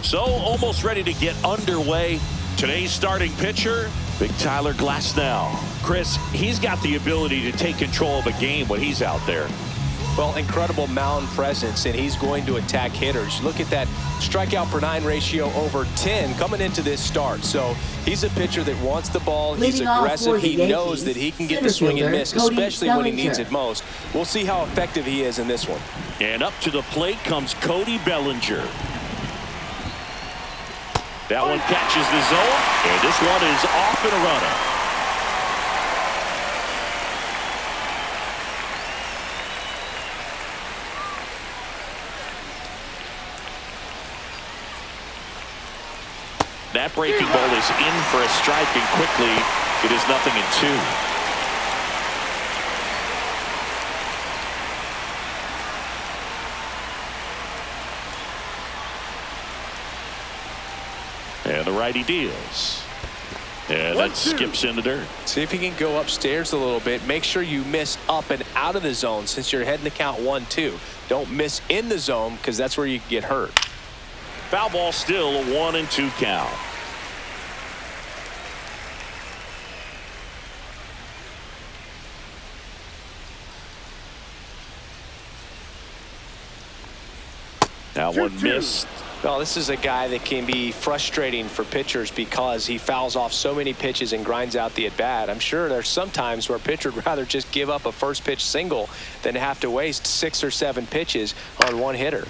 So almost ready to get underway. Today's starting pitcher, Big Tyler Glasnow. Chris, he's got the ability to take control of a game when he's out there. Well, incredible mound presence, and he's going to attack hitters. Look at that strikeout per 9 ratio over 10 coming into this start. So he's a pitcher that wants the ball. He's aggressive. He knows that he can get the swing and miss, especially when he needs it most. We'll see how effective he is in this one. And up to the plate comes Cody Bellinger. That one catches the zone, and this one is off and running. That breaking ball is in for a strike, and quickly it is 0-2. And the righty deals. And that skips in the dirt. See if he can go upstairs a little bit. Make sure you miss up and out of the zone since you're heading to count 1-2. Don't miss in the zone because that's where you can get hurt. Foul ball, still a 1-2 count. Now one missed. Well, this is a guy that can be frustrating for pitchers because he fouls off so many pitches and grinds out the at-bat. I'm sure there's some times where a pitcher would rather just give up a first pitch single than have to waste 6 or 7 pitches on one hitter.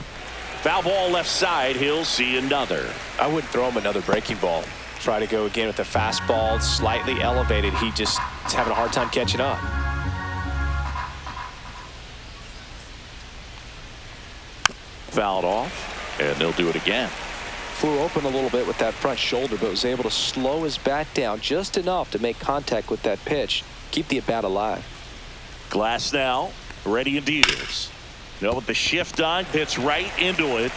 Foul ball left side. He'll see another. I wouldn't throw him another breaking ball. Try to go again with the fastball slightly elevated. He just is having a hard time catching up. Fouled off, and they'll do it again. Flew open a little bit with that front shoulder, but was able to slow his bat down just enough to make contact with that pitch. Keep the at-bat alive. Glasnow ready and deals. Now with the shift on, hits right into it.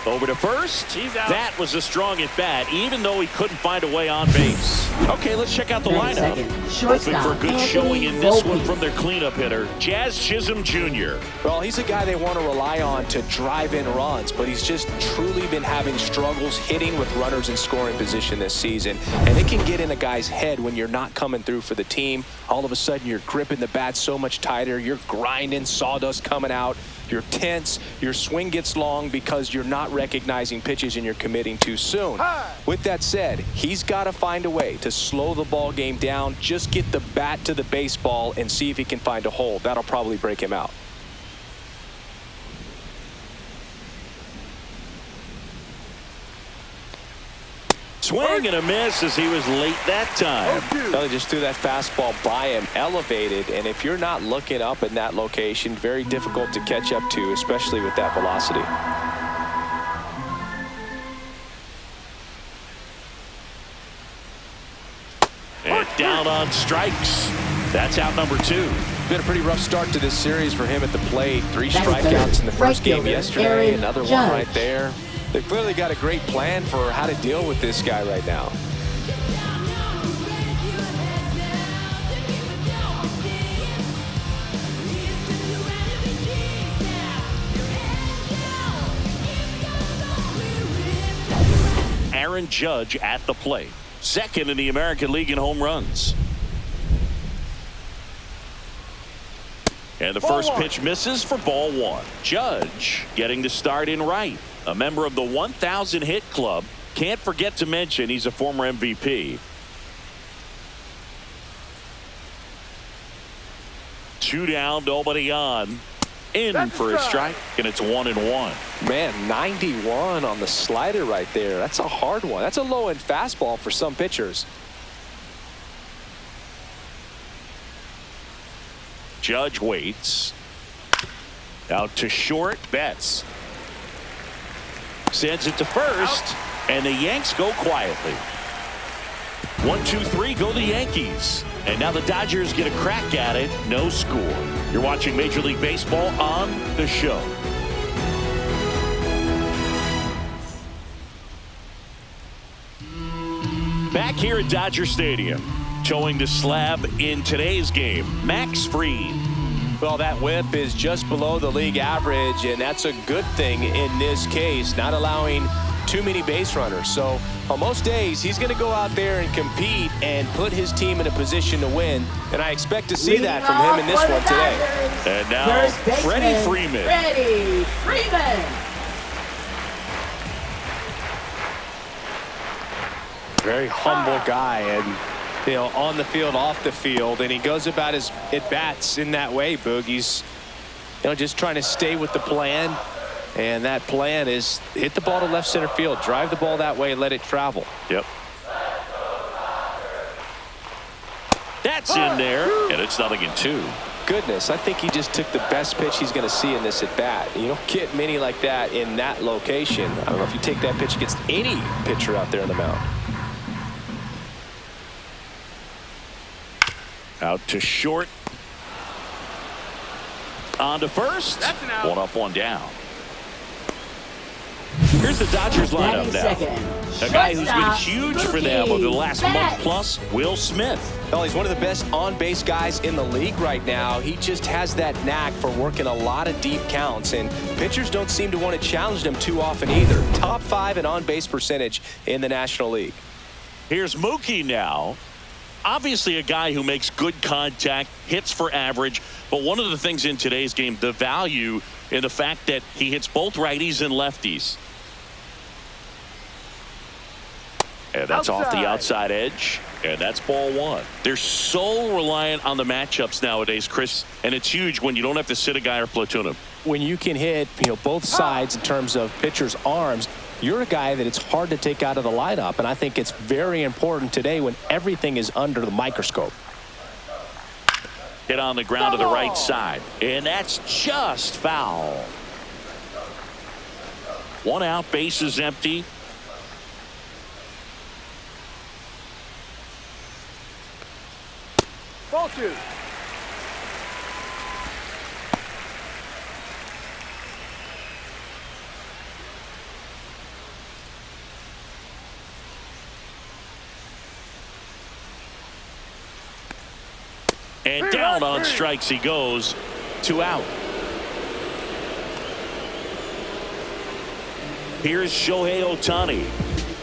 Over to first. He's out. That was a strong at bat, even though he couldn't find a way on base. Okay, let's check out the lineup. Hoping for a good showing in this one from their cleanup hitter, Jazz Chisholm Jr. Well, he's a guy they want to rely on to drive in runs, but he's just truly been having struggles hitting with runners in scoring position this season. And it can get in a guy's head when you're not coming through for the team. All of a sudden, you're gripping the bat so much tighter. You're grinding, sawdust coming out. You're tense. Your swing gets long because you're not recognizing pitches and you're committing too soon. With that said, he's got to find a way to slow the ball game down. Just get the bat to the baseball and see if he can find a hole. That'll probably break him out. Swing and a miss as he was late that time. Well, he just threw that fastball by him, elevated, and if you're not looking up in that location, very difficult to catch up to, especially with that velocity. And down on strikes. That's out number 2. Been a pretty rough start to this series for him at the plate. 3 strikeouts in the first game yesterday, another one right there. They've clearly got a great plan for how to deal with this guy right now. Aaron Judge at the plate. Second in the American League in home runs. And the first pitch misses for ball 1. Judge getting the start in right. A member of the 1,000 hit club. Can't forget to mention he's a former MVP. 2 down, nobody on. In for a strike, and it's 1-1. Man, 91 on the slider right there. That's a hard one. That's a low-end fastball for some pitchers. Judge waits. Out to short. Betts sends it to first, and the Yanks go quietly. 1-2-3 go the Yankees. And now the Dodgers get a crack at it. No score. You're watching Major League Baseball on The Show. Back here at Dodger Stadium, towing the slab in today's game, Max Fried. Well, that whip is just below the league average, and that's a good thing in this case, not allowing too many base runners. So on most days, he's going to go out there and compete and put his team in a position to win. And I expect to see that from him in this one today. And now Freddie Freeman. Freddie Freeman. Very humble guy, and you know, on the field, off the field, and he goes about his at-bats in that way, Boog. He's, you know, just trying to stay with the plan, and that plan is hit the ball to left center field, drive the ball that way, and let it travel. Yep. That's in there, and it's 0-2. Goodness, I think he just took the best pitch he's going to see in this at-bat. You don't get many like that in that location. I don't know if you take that pitch against any pitcher out there on the mound. Out to short. On to first. One up, one down. Here's the Dodgers lineup now. A guy who's been huge for them over the last month plus, Will Smith. Well, he's one of the best on-base guys in the league right now. He just has that knack for working a lot of deep counts, and pitchers don't seem to want to challenge him too often either. Top 5 in on-base percentage in the National League. Here's Mookie now. Obviously a guy who makes good contact, hits for average, but one of the things in today's game, the value in the fact that he hits both righties and lefties. And that's off the outside edge, and that's ball one. They're so reliant on the matchups nowadays, Chris, and it's huge when you don't have to sit a guy or platoon him. When you can hit, you know, both sides in terms of pitchers' arms, you're a guy that it's hard to take out of the lineup, and I think it's very important today when everything is under the microscope. Hit on the ground to the right side, and that's just foul. One out, bases empty. Ball two. And down on strikes he goes. 2 out. Here's Shohei Ohtani.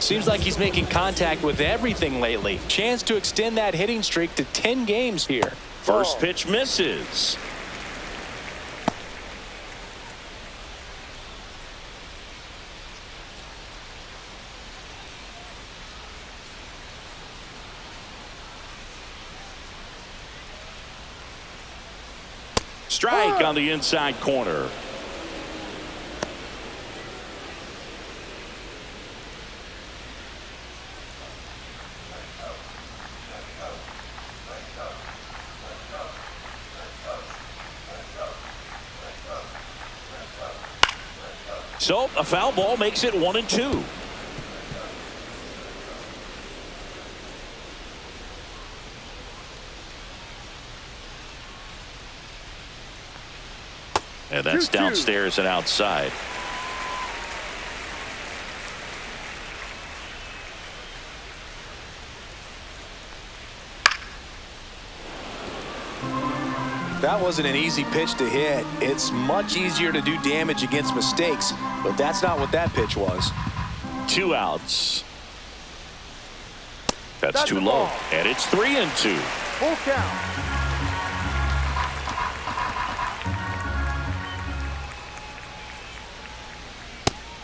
Seems like he's making contact with everything lately. Chance to extend that hitting streak to 10 games here. First pitch misses. Strike on the inside corner. So a foul ball makes it 1-2. And that's downstairs and outside. That wasn't an easy pitch to hit. It's much easier to do damage against mistakes, but that's not what that pitch was. 2 outs. That's too low. And it's 3-2. Full count.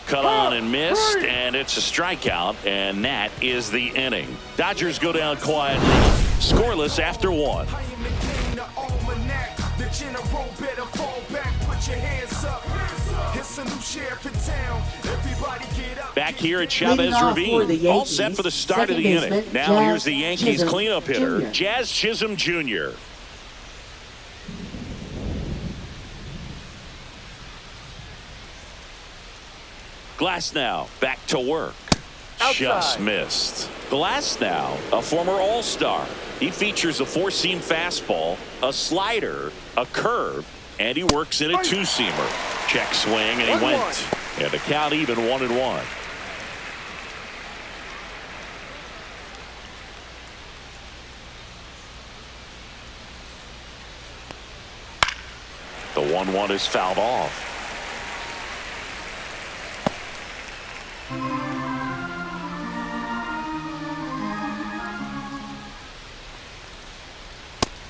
Cut on and missed, and it's a strikeout, and that is the inning. Dodgers go down quietly, scoreless after 1. Back here at Chavez Ravine, all set for the start of the inning. Now here's the Yankees cleanup hitter, Jazz Chisholm Jr. Glass now back to work. Outside. Just missed. Glass now, a former All-Star. He features a 4-seam fastball, a slider, a curve, and he works in a 2-seamer. Check swing, and he went. And the count even 1-1. The 1-1 is fouled off.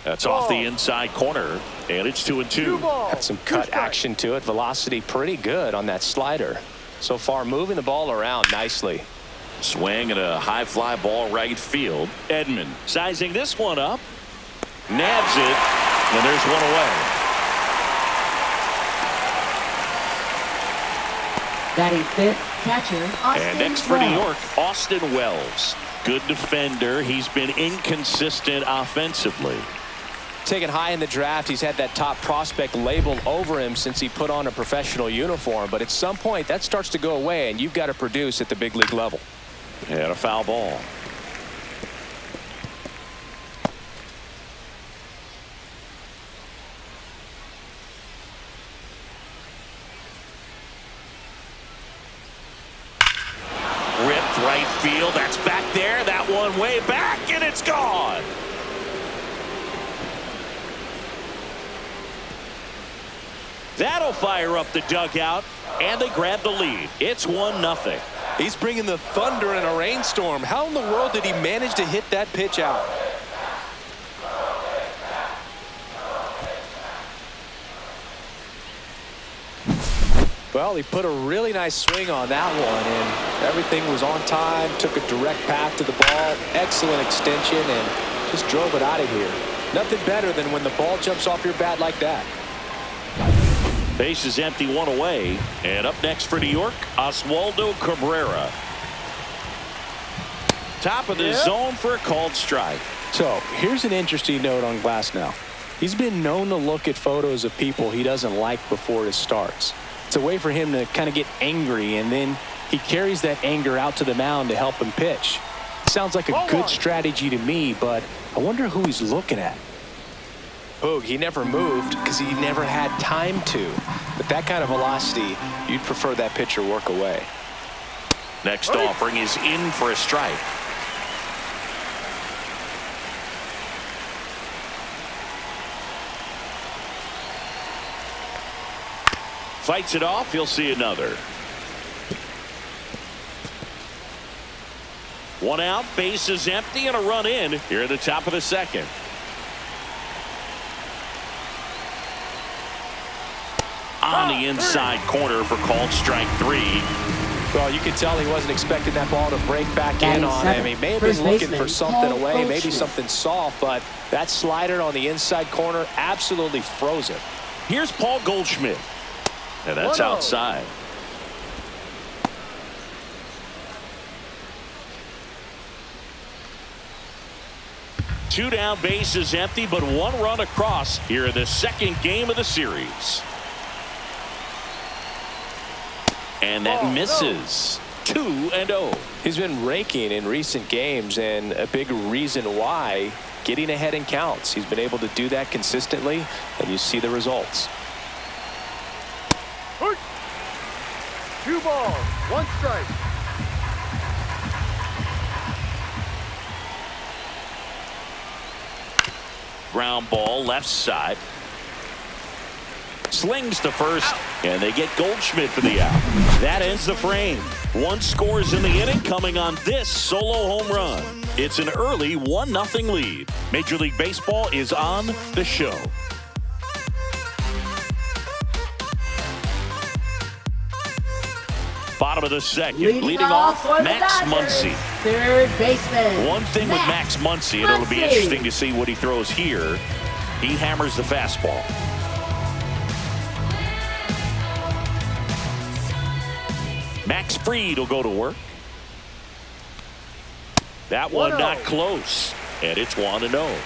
That's off the inside corner, and it's 2-2. Got some cut action to it. Velocity pretty good on that slider. So far, moving the ball around nicely. Swing and a high fly ball right field. Edman sizing this one up. Nabs it, and there's one away. Batting fifth, catcher, Austin And next for Wells. New York, Austin Wells. Good defender. He's been inconsistent offensively. Taken high in the draft, he's had that top prospect labeled over him since he put on a professional uniform. But at some point, that starts to go away, and you've got to produce at the big league level. And a foul ball. Ripped right field. That's back there. That one way back, and it's gone. That'll fire up the dugout, and they grab the lead. It's 1-0. He's bringing the thunder in a rainstorm. How in the world did he manage to hit that pitch out? Well, he put a really nice swing on that one, and everything was on time. Took a direct path to the ball. Excellent extension, and just drove it out of here. Nothing better than when the ball jumps off your bat like that. Base is empty, one away. And up next for New York, Oswaldo Cabrera. Top of the zone for a called strike. So here's an interesting note on Glasnow. He's been known to look at photos of people he doesn't like before it starts. It's a way for him to kind of get angry, and then he carries that anger out to the mound to help him pitch. Sounds like a good strategy to me, but I wonder who he's looking at. Boog, he never moved because he never had time to. With that kind of velocity, you'd prefer that pitcher work away. Next offering is in for a strike. Fights it off. He'll see another. One out, base is empty, and a run in here at the top of the second. On the inside corner for called strike 3. Well, you could tell he wasn't expecting that ball to break back in on him. He may have been looking for something away, maybe something soft, but that slider on the inside corner absolutely froze him. Here's Paul Goldschmidt. And that's outside. Two down, base is empty, but one run across here in the second game of the series. And that misses. 2-0. He's been raking in recent games, and a big reason why, getting ahead in counts. He's been able to do that consistently, and you see the results. 2 balls, 1 strike. Ground ball left side. Slings to first, and they get Goldschmidt for the out. That ends the frame. One scores in the inning, coming on this solo home run. It's an early 1-0 lead. Major League Baseball is on the show. Bottom of the second, leading off Max Muncy. Third baseman. One thing with Max Muncy, and it'll be interesting to see what he throws here. He hammers the fastball. Max Fried will go to work. That one not close, and it's 1-0.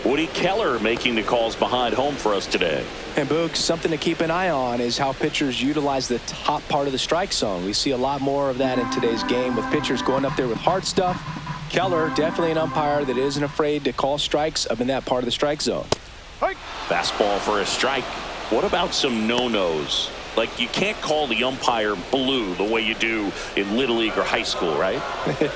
Woody Keller making the calls behind home for us today. And Boog, something to keep an eye on is how pitchers utilize the top part of the strike zone. We see a lot more of that in today's game with pitchers going up there with hard stuff. Keller, definitely an umpire that isn't afraid to call strikes up in that part of the strike zone. Fastball for a strike. What about some no-nos? Like, you can't call the umpire blue the way you do in Little League or high school, right?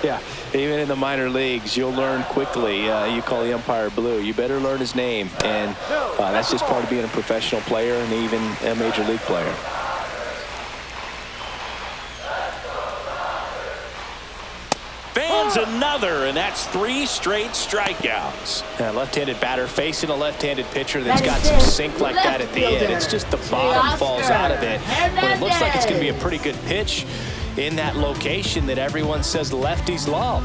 Yeah, even in the minor leagues, you'll learn quickly. You call the umpire blue, you better learn his name. And that's just part of being a professional player and even a major league player. Fans another, and that's 3 straight strikeouts. Left-handed batter facing a left-handed pitcher that's got some sink like that at the end. It's just the bottom falls out of it. But it looks like it's going to be a pretty good pitch in that location that everyone says lefties love.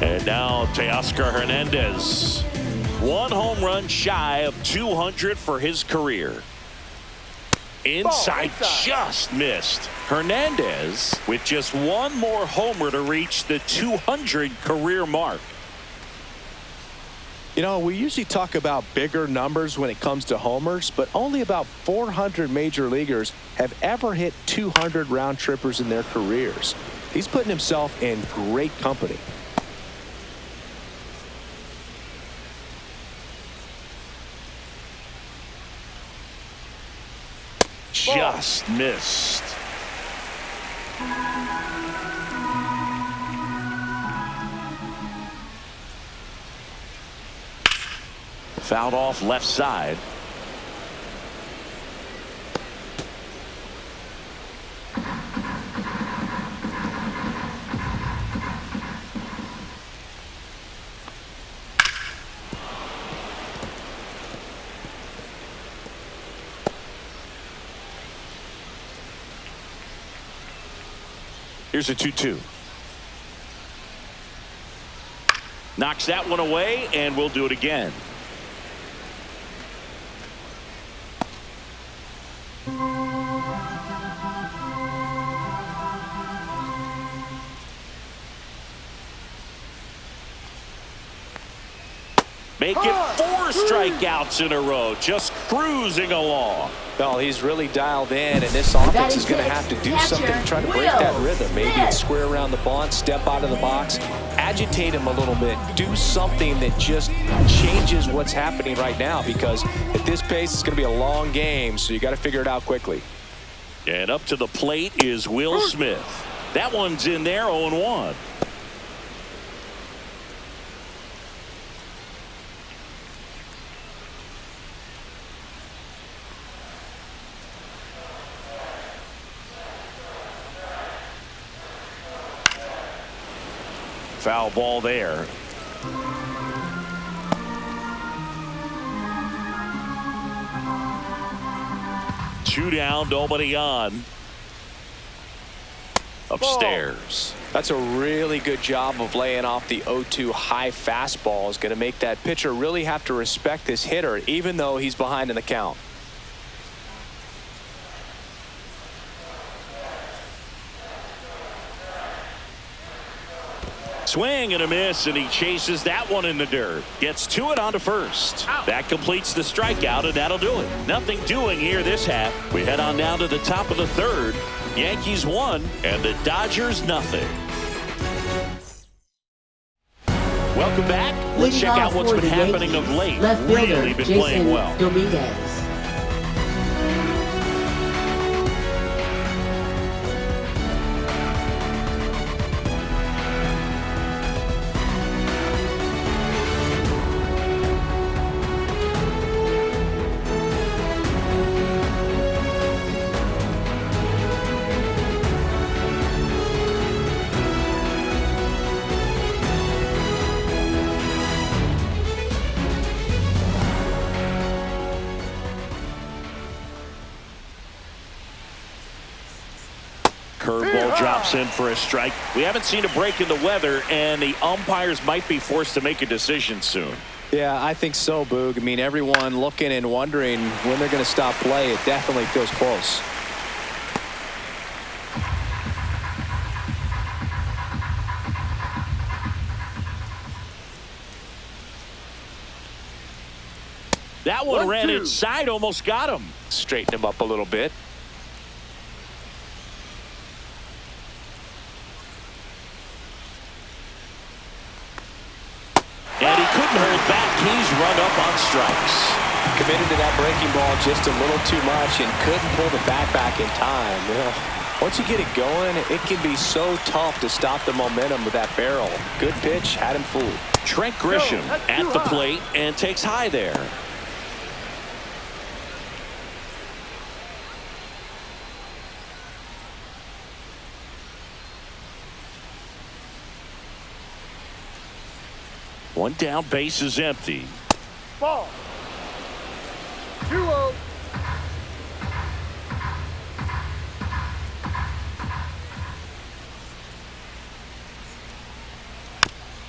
And now Teoscar Hernandez. 1 home run shy of 200 for his career. Inside, just missed. Hernandez with just 1 more homer to reach the 200 career mark. You know, we usually talk about bigger numbers when it comes to homers, but only about 400 major leaguers have ever hit 200 round trippers in their careers. He's putting himself in great company. Just missed. Fouled off left side. Here's a 2-2. Knocks that one away, and we'll do it again. Make it 4 strikeouts in a row, just cruising along. Well, he's really dialed in, and this offense is going to have to do something to try to break that rhythm. Maybe it's square around the bunt, step out of the box, agitate him a little bit, do something that just changes what's happening right now, because at this pace, it's going to be a long game, so you got to figure it out quickly. And up to the plate is Will Smith. That one's in there, 0-1. Foul ball there. Two down, nobody on. Upstairs. That's a really good job of laying off the 0-2 high fastball. Is going to make that pitcher really have to respect this hitter, even though he's behind in the count. Swing and a miss, and he chases that one in the dirt. Gets to it onto first. That completes the strikeout, and that'll do it. Nothing doing here this half. We head on down to the top of the third. Yankees 1 and the Dodgers nothing. Welcome back. Let's check out what's been happening of late. Really been playing well. Dominguez. Curveball drops in for a strike. We haven't seen a break in the weather, and the umpires might be forced to make a decision soon. Yeah, I think so, Boog. I mean, everyone looking and wondering when they're going to stop play. It definitely feels close. That one ran inside, almost got him. Straighten him up a little bit. And he couldn't hold back. He's run up on strikes. Committed to that breaking ball just a little too much and couldn't pull the bat back in time. Once you get it going, it can be so tough to stop the momentum with that barrel. Good pitch, had him fooled. Trent Grisham at the plate and takes high there. One down, base is empty. Ball. 2-0.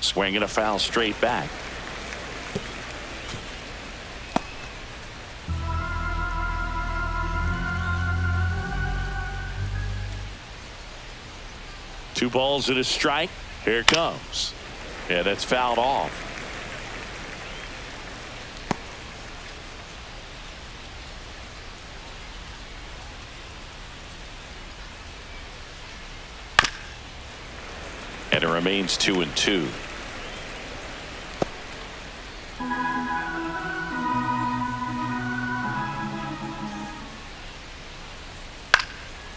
Swinging a foul straight back. Two balls and a strike. Here it comes. Yeah, that's fouled off. And it remains 2-2.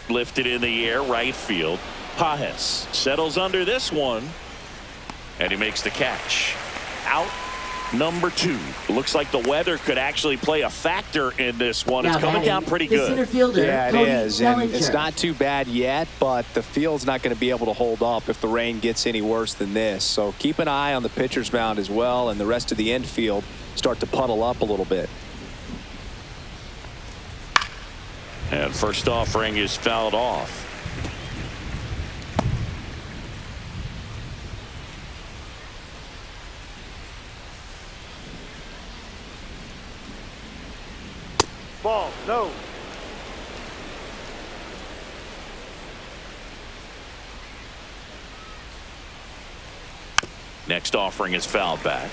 Lifted in the air, right field. Pajes settles under this one, and he makes the catch. Out number 2. Looks like the weather could actually play a factor in this one. It's coming down pretty good. Yeah, it is. And it's not too bad yet, but the field's not going to be able to hold up if the rain gets any worse than this. So keep an eye on the pitcher's mound as well, and the rest of the infield start to puddle up a little bit. And first offering is fouled off. Ball. No. Next offering is fouled back.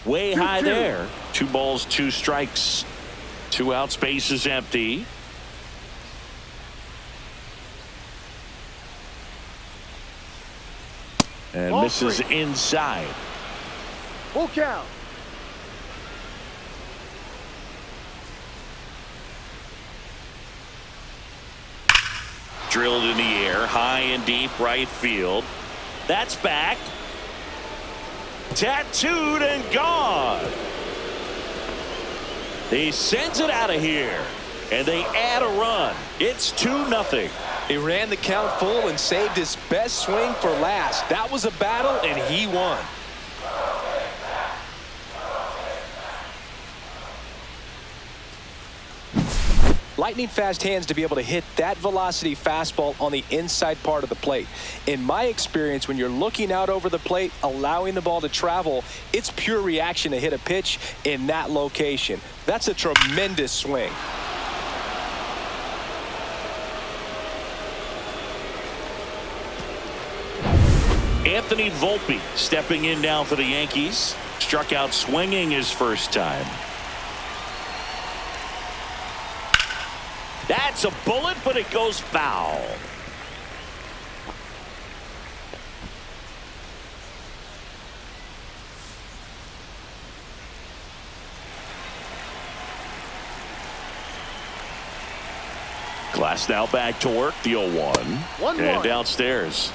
Way high there. 2 balls, 2 strikes. 2 outs, base is empty. And Ball misses 3. inside. Full count. Drilled in the air, high and deep right field. That's back. Tattooed and gone. He sends it out of here, and they add a run. It's 2-0. He ran the count full and saved his best swing for last. That was a battle, and he won. Lightning fast hands to be able to hit that velocity fastball on the inside part of the plate. In my experience, when you're looking out over the plate, allowing the ball to travel, it's pure reaction to hit a pitch in that location. That's a tremendous swing. Anthony Volpe stepping in now for the Yankees. Struck out swinging his first time. That's a bullet, but it goes foul. Glass now back to work, the 0-1. 1-1. And downstairs.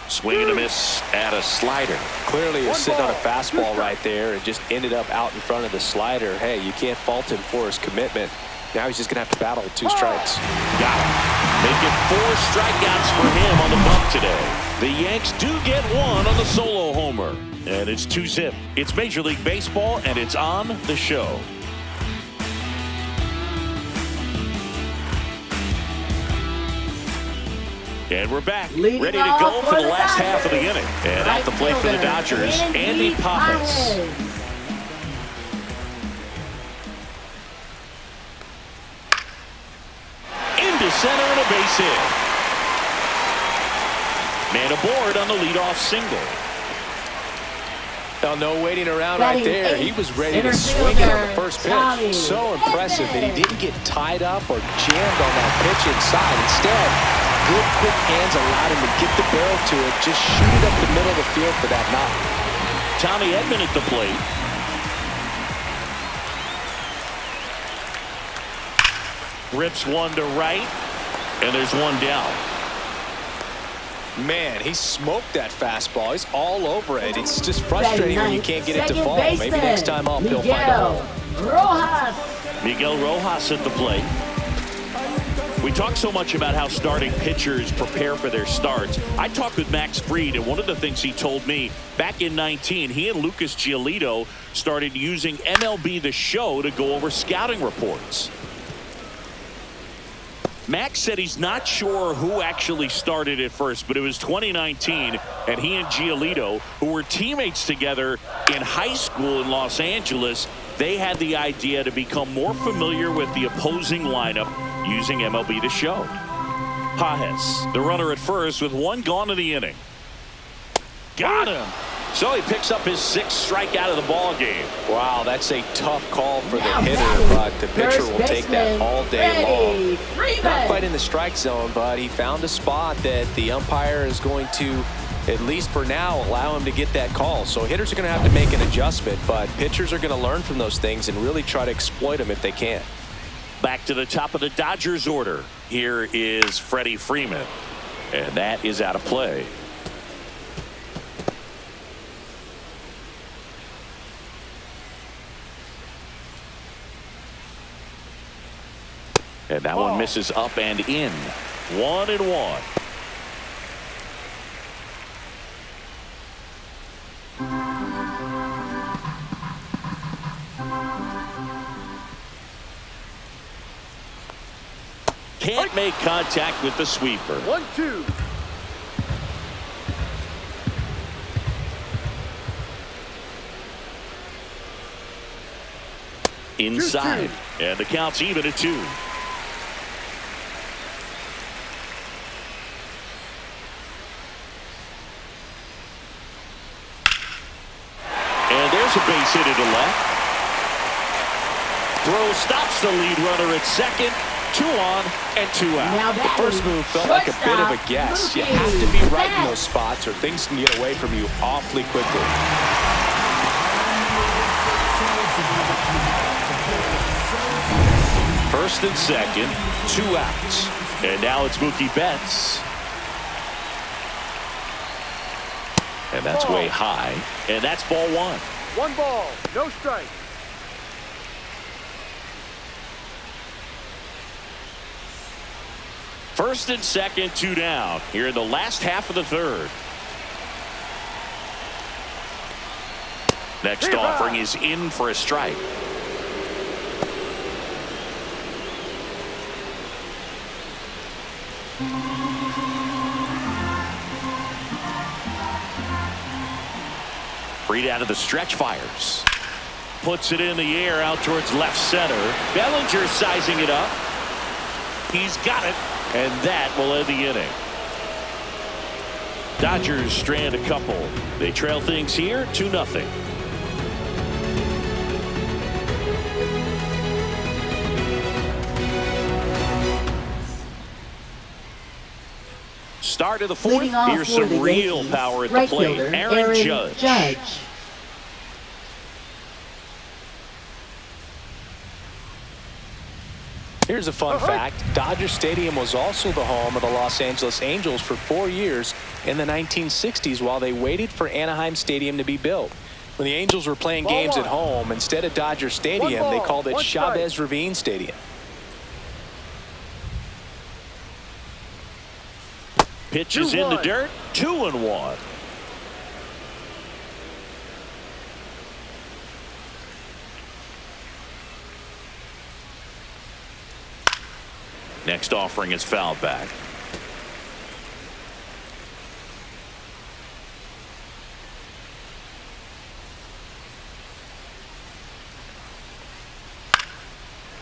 Swing and a miss at a slider. Clearly he was sitting on a fastball right there and just ended up out in front of the slider. Hey, you can't fault him for his commitment. Now he's just going to have to battle 2 strikes. Got him. Make it 4 strikeouts for him on the bump today. The Yanks do get 1 on the solo homer. And it's 2-0. It's Major League Baseball, and it's on the show. And we're back, ready to go for the last half of the inning. And at the plate for the Dodgers, Andy Pajes. Into center and a base hit. Man aboard on the leadoff single. Well, no waiting around right there. He was ready to Center swing it on the fielder, first pitch. Tommy So impressive that he Edman. didn't get tied up or jammed on that pitch inside. Instead, good quick hands allowed him to get the barrel to it, just shoot it up the middle of the field for that knock. Tommy Edman at the plate. Rips one to right, and there's one down. Man, he smoked that fastball. He's all over it. It's just frustrating when you can't get it to fall. Maybe next time up he'll find a hole. Rojas. Miguel Rojas at the plate. We talk so much about how starting pitchers prepare for their starts. I talked with Max Fried, and one of the things he told me back in 19, he and Lucas Giolito started using MLB The Show to go over scouting reports. Max said he's not sure who actually started at first, but it was 2019, and he and Giolito, who were teammates together in high school in Los Angeles, they had the idea to become more familiar with the opposing lineup using MLB The Show. Pages, the runner at first with one gone in the inning. Got him. So he picks up his 6th strikeout of the ball game. Wow, that's a tough call for the hitter, but the pitcher will take that all day long. Not quite in the strike zone, but he found a spot that the umpire is going to, at least for now, allow him to get that call. So hitters are going to have to make an adjustment, but pitchers are going to learn from those things and really try to exploit them if they can. Back to the top of the Dodgers order. Here is Freddie Freeman, and that is out of play. And that one misses up and in. 1-1. Can't make contact with the sweeper. 1-2. Inside. And the count's even at 2. And there's a base hit to left. Throw stops the lead runner at second. 2 on and 2 out. The first move felt like a bit of a guess. You have to be right in those spots or things can get away from you awfully quickly. First and second, 2 outs. And now it's Mookie Betts. And that's way high. And that's ball 1. 1 ball, no strike. First and second, 2 down. Here in the last half of the 3rd. Next offering is in for a strike. Freed out of the stretch, fires. Puts it in the air out towards left center. Bellinger sizing it up. He's got it, and that will end the inning. Dodgers strand a couple. They trail things here 2-0. Start of the 4th. Here's some real power at the plate. Aaron Judge. Here's a fun fact. Dodger Stadium was also the home of the Los Angeles Angels for 4 years in the 1960s while they waited for Anaheim Stadium to be built. When the Angels were playing games at home, instead of Dodger Stadium, they called it Chavez Ravine Stadium. Pitches in the dirt. 2-1. Next offering is fouled back.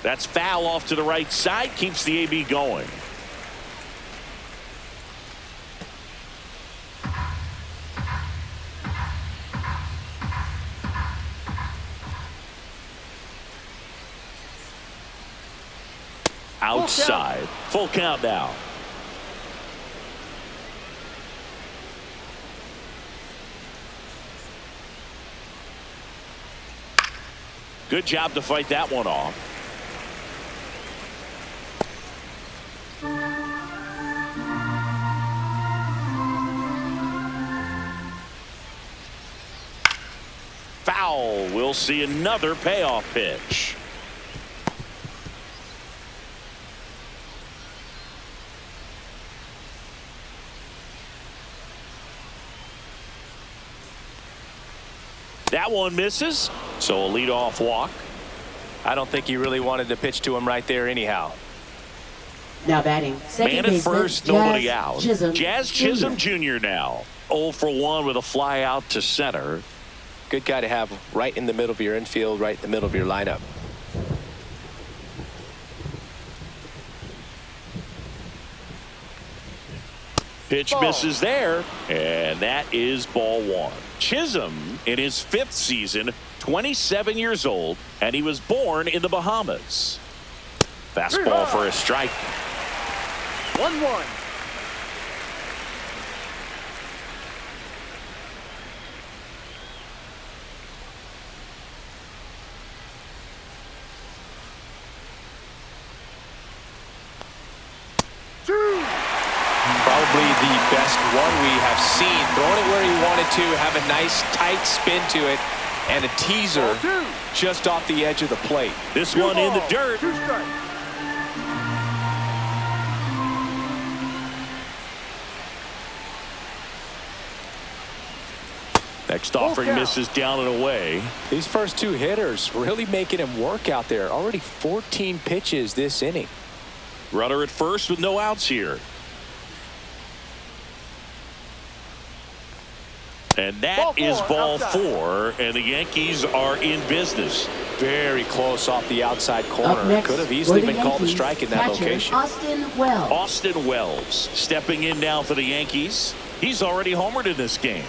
That's foul off to the right side. Keeps the AB going. outside. Full count now. Good job to fight that one off. Foul. We'll see another payoff pitch. That one misses, so a leadoff walk. I don't think he really wanted to pitch to him right there anyhow. Now batting, second Man at baseman, first, nobody Jazz out. Chisholm Jazz Chisholm Jr. now. 0 for 1 with a fly out to center. Good guy to have right in the middle of your infield, right in the middle of your lineup. Pitch misses there, and that is ball one. Chisholm in his 5th season, 27 years old, and he was born in the Bahamas. Fastball for a strike. 1-1. Probably the best one we have seen. Throwing it where he wanted to, have a nice tight spin to it, and a teaser just off the edge of the plate. This one in the dirt. 2 strikes. Next offering misses down and away. These first 2 hitters really making him work out there. Already 14 pitches this inning. Runner at first with no outs here. And that is ball 4, and the Yankees are in business. Very close off the outside corner. Next, Could have easily for the been called a Yankees, strike in that catcher, location. Austin Wells. Austin Wells stepping in now for the Yankees. He's already homered in this game.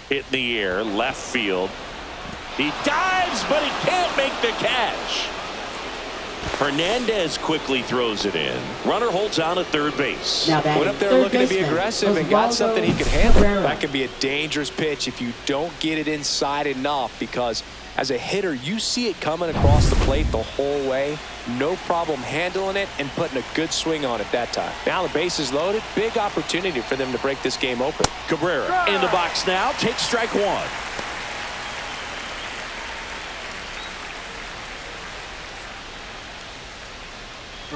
Hit in the air, left field. He dives, but he can't make the catch. Hernandez quickly throws it in. Runner holds on at third base. Now batting, Went up there third looking to be baseman, aggressive and got Osvaldo something he could handle. Cabrera. That could be a dangerous pitch if you don't get it inside enough, because as a hitter, you see it coming across the plate the whole way. No problem handling it and putting a good swing on it that time. Now the base is loaded. Big opportunity for them to break this game open. Cabrera in the box now. Takes strike 1.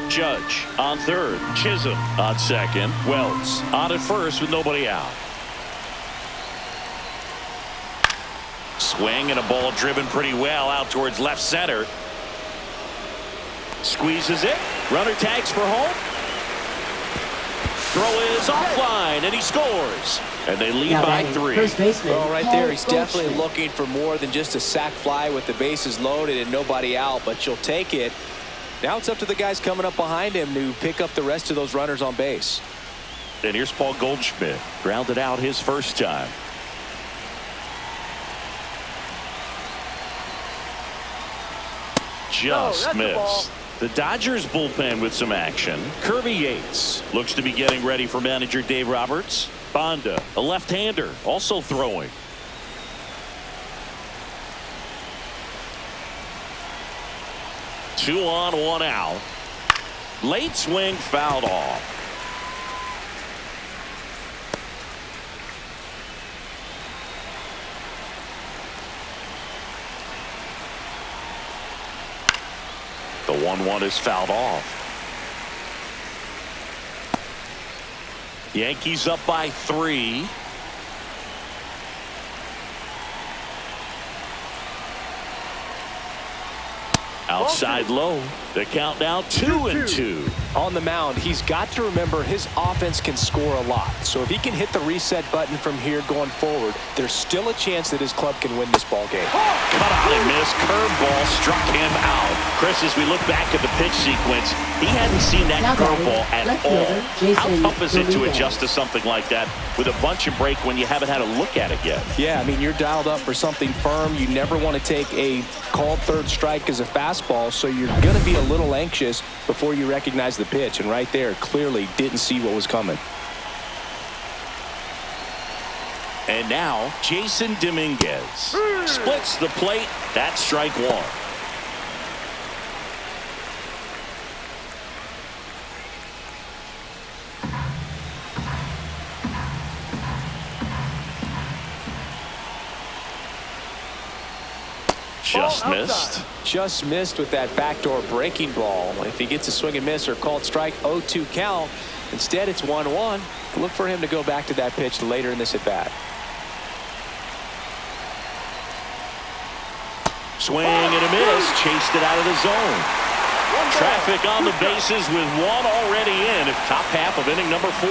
Judge on third. Chisholm on second. Wells on at first with nobody out. Swing and a ball driven pretty well out towards left center. Squeezes it. Runner tags for home. Throw is offline, and he scores. And they lead Now by batting, 3. first baseman, Well, right Paul there, he's definitely Goldschmidt. looking for more than just a sac fly with the bases loaded and nobody out, but you'll take it. Now it's up to the guys coming up behind him to pick up the rest of those runners on base. And here's Paul Goldschmidt. Grounded out his first time. Just that's a ball. missed. The Dodgers bullpen with some action. Kirby Yates looks to be getting ready for manager Dave Roberts. Bonda, a left-hander, also throwing. Two on, one out. Late swing fouled off. The 1-1 is fouled off. Yankees up by 3. Outside low. The count now 2-2. On the mound, he's got to remember his offense can score a lot. So if he can hit the reset button from here going forward, there's still a chance that his club can win this ball game. Cut out and miss. Curveball struck him out. Chris, as we look back at the pitch sequence, He hadn't seen that Now batting, curveball at left all. fielder, Jason How tough is it to Dominguez. adjust to something like that with a bunch and break when you haven't had a look at it yet? Yeah, I mean, you're dialed up for something firm. You never want to take a called third strike as a fastball, so you're going to be a little anxious before you recognize the pitch. And right there, clearly didn't see what was coming. And now, Jason Dominguez splits the plate. That's strike one. Just missed. Just missed with that backdoor breaking ball. If he gets a swing and miss or called strike, 0-2 count. Instead, it's 1-1. Look for him to go back to that pitch later in this at bat. Swing and a miss. Chased it out of the zone. Traffic on the bases with one already in at top half of inning number 4.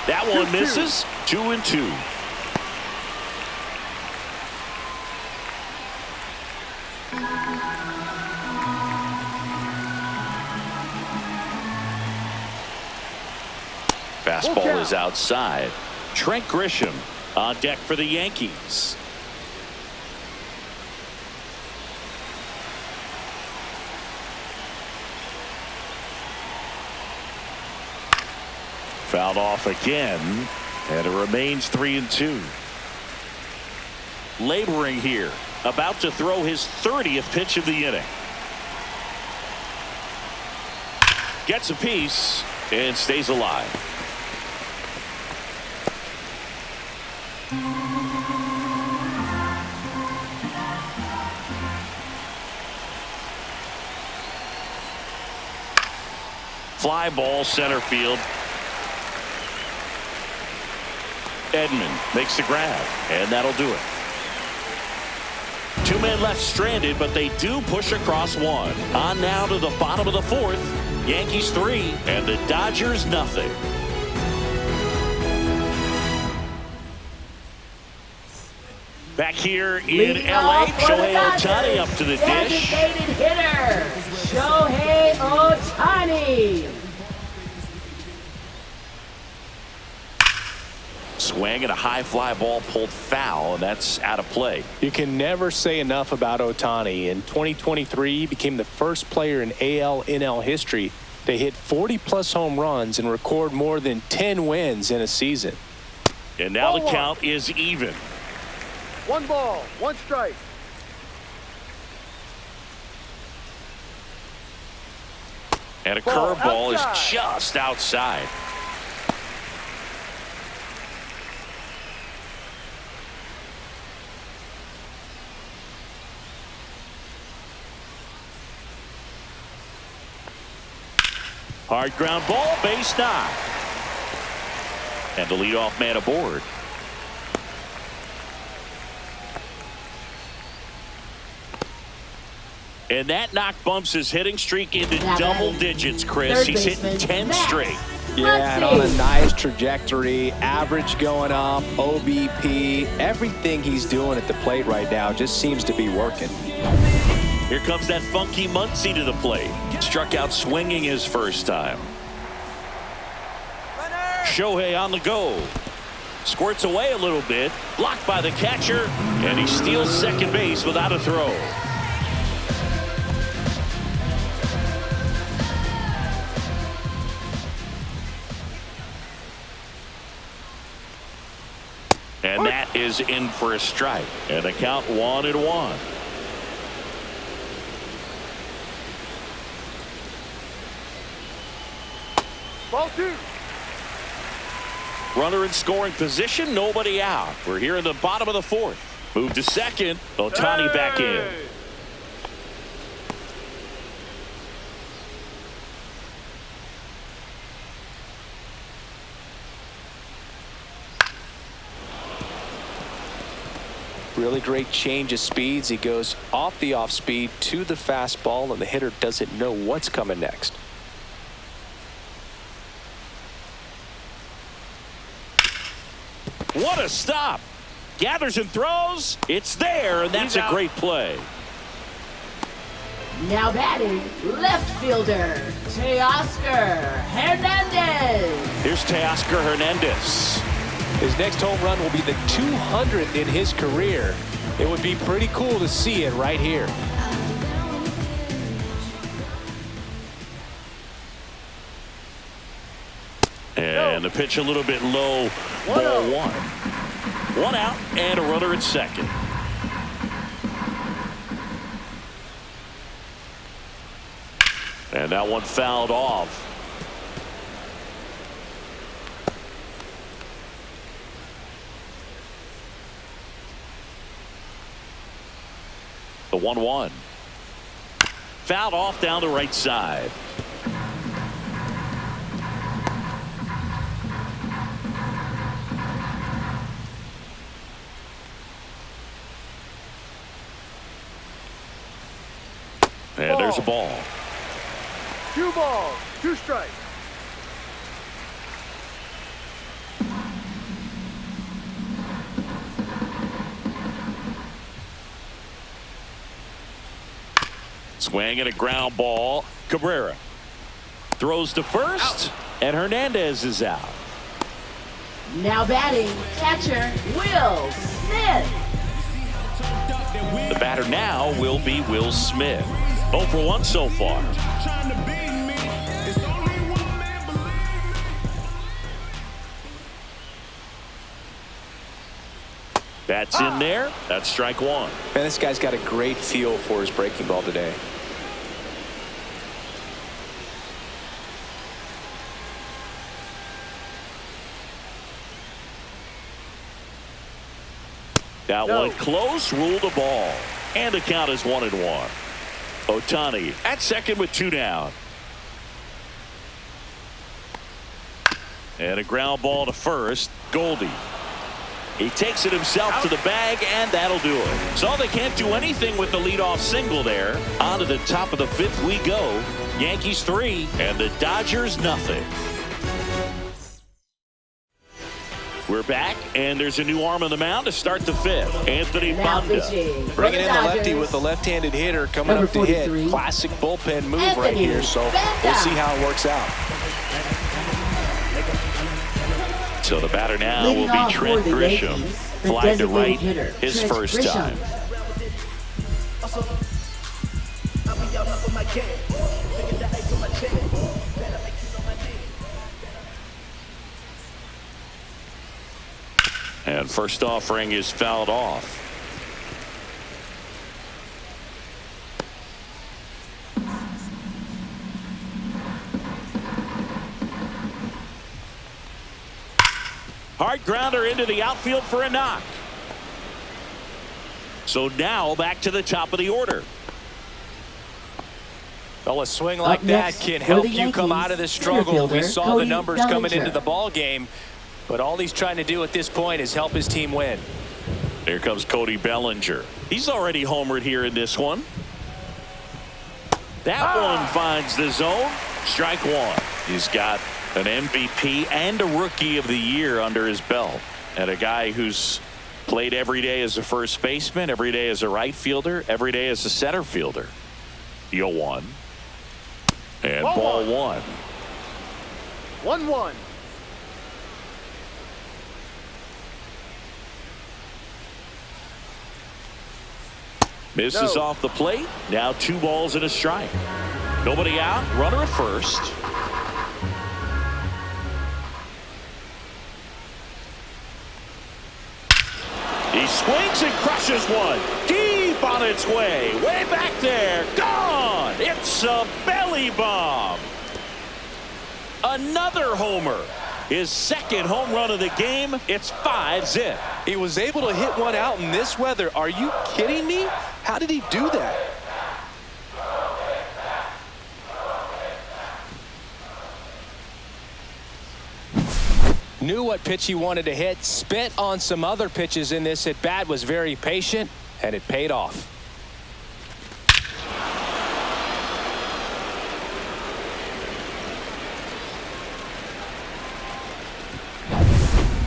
That one misses. 2-2. Fastball is outside. Trent Grisham on deck for the Yankees. Fouled off again, and it remains 3-2. Laboring here, about to throw his 30th pitch of the inning. Gets a piece and stays alive. Fly ball center field. Edman makes the grab, and that'll do it. 2 men left stranded, but they do push across one. On now to the bottom of the 4th. Yankees 3 and the Dodgers nothing. Back here in Leading LA, off for the Shohei Dodgers, Ohtani up to the dish. designated hitter, Shohei Ohtani. Swing and a high fly ball pulled foul, and that's out of play. You can never say enough about Ohtani. In 2023, he became the first player in AL/NL history to hit 40-plus home runs and record more than 10 wins in a season. And now the count is even. 1 ball, 1 strike. And a Ball curveball is outside. just outside. Hard ground ball, base knock. And the leadoff man aboard. And that knock bumps his hitting streak into double digits, Chris. Third He's hitting baseman, 10 Max. straight. Yeah, and on a nice trajectory, average going up, OBP, everything he's doing at the plate right now just seems to be working. Here comes that funky Muncy to the plate. Struck out swinging his first time. Shohei on the go. Squirts away a little bit. Blocked by the catcher. And he steals second base without a throw. And that is in for a strike. And the count 1-1. Ball 2. Runner in scoring position, nobody out. We're here in the bottom of the 4th. Move to second. Ohtani back in. Really great change of speeds. He goes off the off speed to the fastball, and the hitter doesn't know what's coming next. What a stop. Gathers and throws. It's there, and that's a great play. Now batting, left fielder, Teoscar Hernandez. Here's Teoscar Hernandez. His next home run will be the 200th in his career. It would be pretty cool to see it right here. And the pitch a little bit low, ball one. One out and a runner at second. And that one fouled off. The 1-1. Fouled off down the right side. And there's a ball. 2 balls, 2 strikes. Swing and a ground ball. Cabrera throws to first, and Hernandez is out. Now batting, catcher, Will Smith. The batter now will be Will Smith. 0 for 1 so far. That's in there. That's strike one. Man, this guy's got a great feel for his breaking ball today. That one close, ruled the ball. And the count is 1-1. Ohtani at second with 2 down. And a ground ball to first. Goldie. He takes it himself to the bag, and that'll do it. So they can't do anything with the leadoff single there. On to the top of the 5th we go. Yankees 3 and the Dodgers nothing. We're back, and there's a new arm on the mound to start the 5th. Anthony Banda. Bringing in the lefty with the left-handed hitter coming up to hit. Classic bullpen move right here, so we'll see how it works out. So the batter now will be Trent Grisham. Fly to right, his first time. And first offering is fouled off. Hard grounder into the outfield for a knock. So now back to the top of the order. Well, a swing like that can help you come out of this struggle. We saw the numbers coming into the ball game, but all he's trying to do at this point is help his team win. Here comes Cody Bellinger. He's already homered here in this one. That one finds the zone. Strike one. He's got an MVP and a Rookie of the Year under his belt, and a guy who's played every day as a first baseman, every day as a right fielder, every day as a center fielder. The 0-1 and ball one. 1-1. Misses off the plate. Now 2 balls and a strike. Nobody out. Runner at first. He swings and crushes one. Deep on its way. Way back there. Gone. It's a belly bomb. Another homer. His second home run of the game. It's 5-zip. He was able to hit one out in this weather. Are you kidding me? How did he do that? Knew what pitch he wanted to hit, spent on some other pitches in this at bat, was very patient, and it paid off.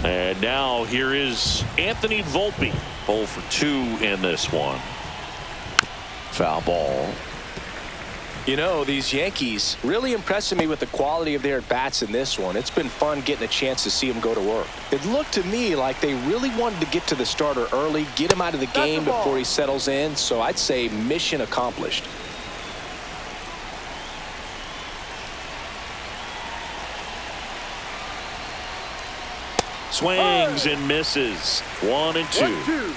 And now here is Anthony Volpe. 0 for 2 in this one. Foul ball. You know, these Yankees really impressing me with the quality of their at-bats in this one. It's been fun getting a chance to see them go to work. It looked to me like they really wanted to get to the starter early, get him out of the game before he settles in, so I'd say mission accomplished. Swings and misses. 1-2. 1-2.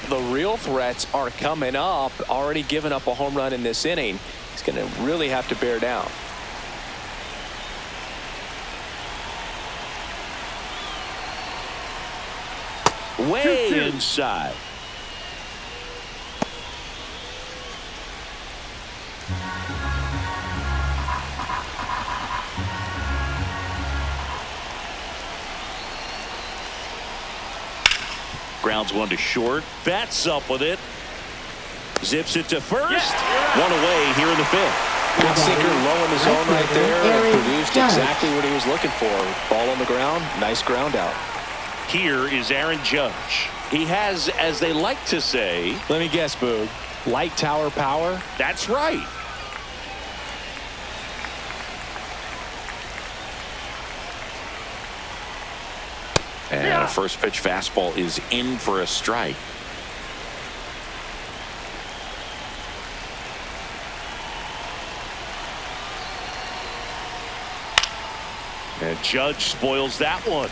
The real threats are coming up. Already given up a home run in this inning. He's going to really have to bear down. Way inside. Grounds one to short. Bats up with it. Zips it to first. One away here in the fifth. Good sinker low in the zone right there. And produced exactly what he was looking for. Ball on the ground. Nice ground out. Here is Aaron Judge. He has, as they like to say. Let me guess, Boog. Light tower power? That's right. And a first pitch fastball is in for a strike. And Judge spoils that one.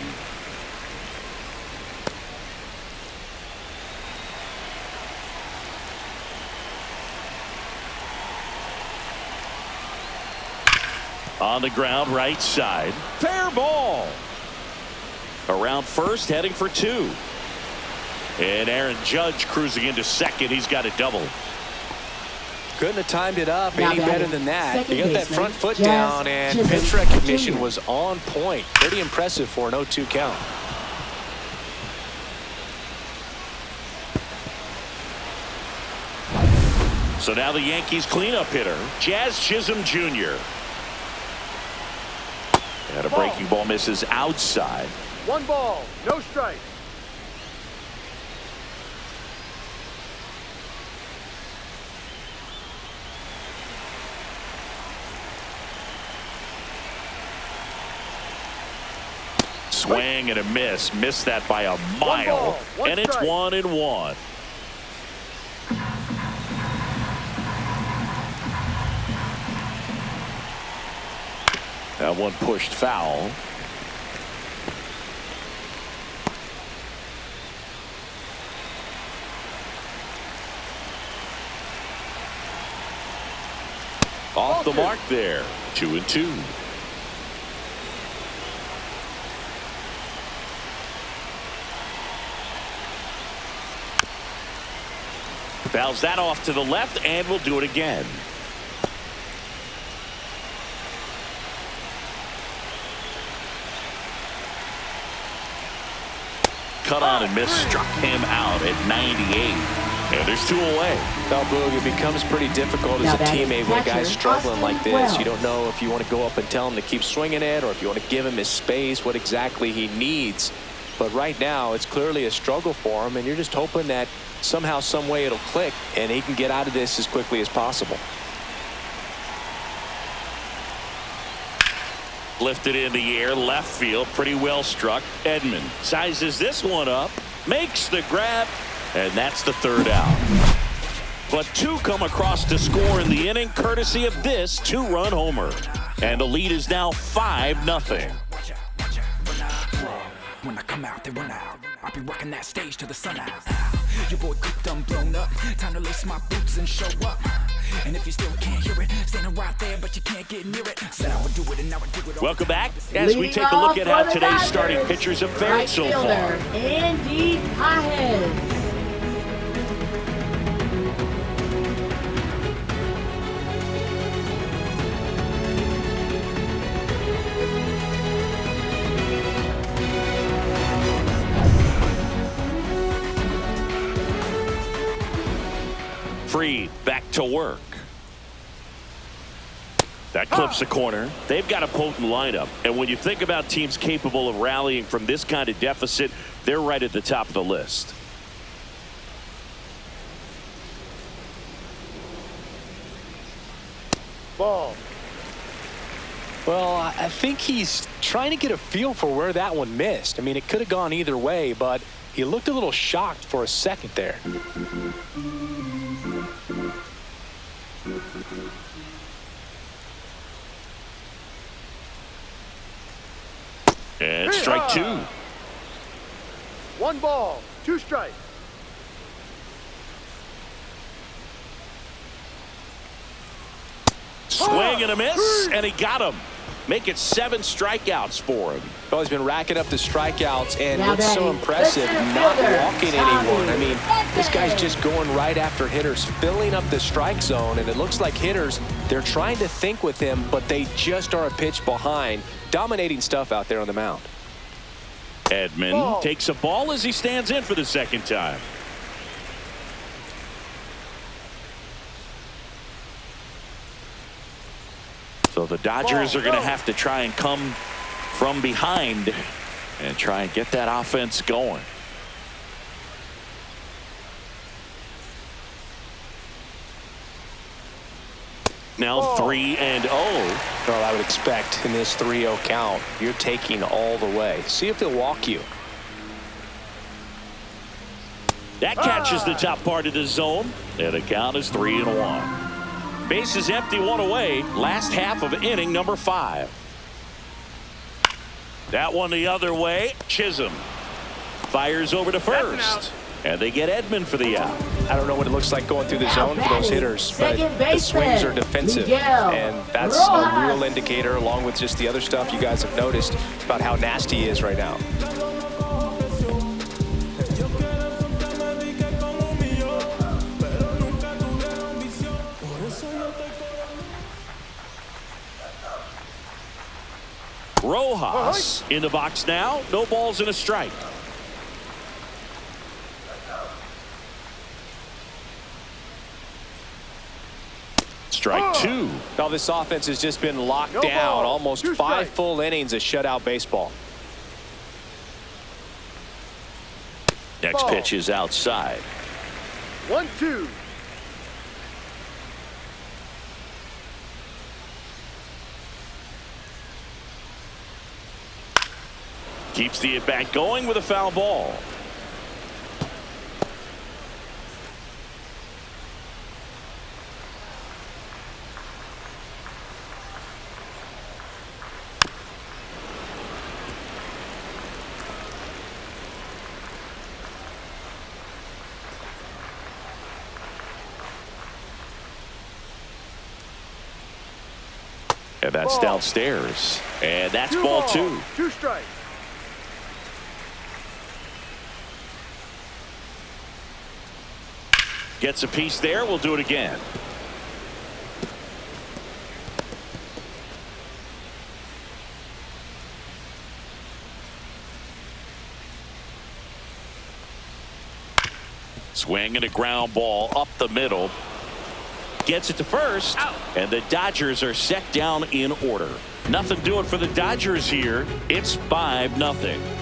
On the ground, right side. Fair ball. Around first, heading for two. And Aaron Judge cruising into second. He's got a double. Couldn't have timed it up Now any better than that. He got that front foot Jazz down, and Chisholm pitch recognition Jr. was on point. Pretty impressive for an 0-2 count. So now the Yankees cleanup hitter, Jazz Chisholm Jr. And a breaking ball misses outside. 1 ball, no strike. Swing and a miss. Missed that by a mile. And it's 1-1. That one pushed foul. Off the mark there. 2-2. Fouls that off to the left, and we'll do it again. Cut on and miss, struck him out at 98. And there's 2 away. Now, Boog, it becomes pretty difficult as a teammate when a guy's struggling like this. You don't know if you want to go up and tell him to keep swinging it, or if you want to give him his space, what exactly he needs. But right now, it's clearly a struggle for him, and you're just hoping that somehow, some way it'll click, and he can get out of this as quickly as possible. Lifted in the air, left field, pretty well struck. Edman sizes this one up, makes the grab, and that's the 3rd out. But 2 come across to score in the inning, courtesy of this 2-run homer. And the lead is now 5-0. When I come out, they run out. I'll be rocking that stage to the sun out. Your boy cooked, I'm blown up. Time to lace my boots and show up. And if you still can't hear it, standing right there, but you can't get near it. Said I would do it, and now I do it. Welcome back as we take a look at how today's starting pitchers have fared so far. Andy Pajes. Freed back to work. That clips the corner. They've got a potent lineup. And when you think about teams capable of rallying from this kind of deficit, they're right at the top of the list. Ball. Well, I think he's trying to get a feel for where that one missed. I mean, it could have gone either way, but he looked a little shocked for a second there. And strike two. 1 ball, 2 strikes. Swing and a miss, and he got him. Make it 7 strikeouts for him. Well, he's been racking up the strikeouts and Now looks so batting, impressive, center not fielder, walking Tommy anyone. I mean, this guy's Edman. just going right after hitters, filling up the strike zone, and it looks like hitters, they're trying to think with him, but they just are a pitch behind. Dominating stuff out there on the mound. Edman takes a ball as he stands in for the second time. So the Dodgers are going to have to try and come from behind and try and get that offense going. Now 3-0. Well, I would expect in this 3-0 count, you're taking all the way. See if he'll walk you. That catches the top part of the zone, and the count is 3-1. Bases empty, 1 away. Last half of inning number 5. That one the other way. Chisholm fires over to first, and they get Edman for the out. I don't know what it looks like going through the Now zone for those batting, hitters, but second the swings are baseman, defensive, Miguel and that's a Rojas. real indicator, along with just the other stuff you guys have noticed about how nasty he is right now. Rojas in the box now. No balls and a strike. Strike 2. Now this offense has just been locked No down. ball, Almost 2 5 strikes. full innings of shutout baseball. Next Ball. pitch is outside. 1-2. Keeps the at-bat going with a foul ball. And that's Ball. downstairs. And that's 2 ball balls, 2. 2 strikes. Gets a piece there. We'll do it again. Swing and a ground ball up the middle. Gets it to first. And the Dodgers are set down in order. Nothing doing for the Dodgers here. It's 5-0.